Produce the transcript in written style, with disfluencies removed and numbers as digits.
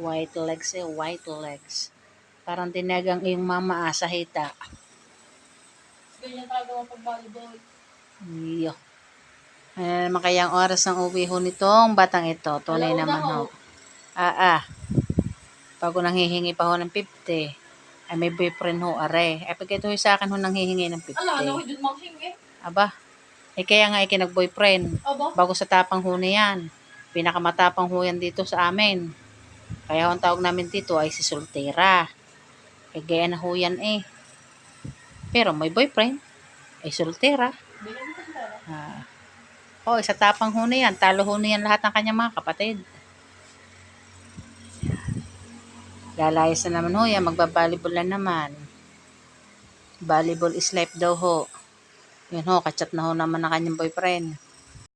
White legs white legs. Parang tinagang yung mama sa hita. Ganyan talaga ang pag-volleyball. Iyo. Ano naman kaya ang oras ng uwi ho nitong batang ito? Tunay Alauna naman ho. Bago nanghihingi pa ho ng 50. Ay may boyfriend ho, are. Ay pag ito ho sa akin ho nanghihingi ng 50. Ala, ako dyan manghingi. Aba, kaya nga ikinag-boyfriend. Aba? Bago sa tapang ho na yan. Pinakamatapang ho yan dito sa amin. Kaya ang tawag namin dito ay si Soltera. Gaya na ho yan Pero may boyfriend. Ay soltera. Bigyan mo sa pera. Isa tapang ho na yan. Talo ho na yan lahat ng kanyang mga kapatid. Lalayas na naman ho yan. Magbabalibol na naman. Volleyball is life daw ho. Yun ho, kachat na ho naman ng kanyang boyfriend.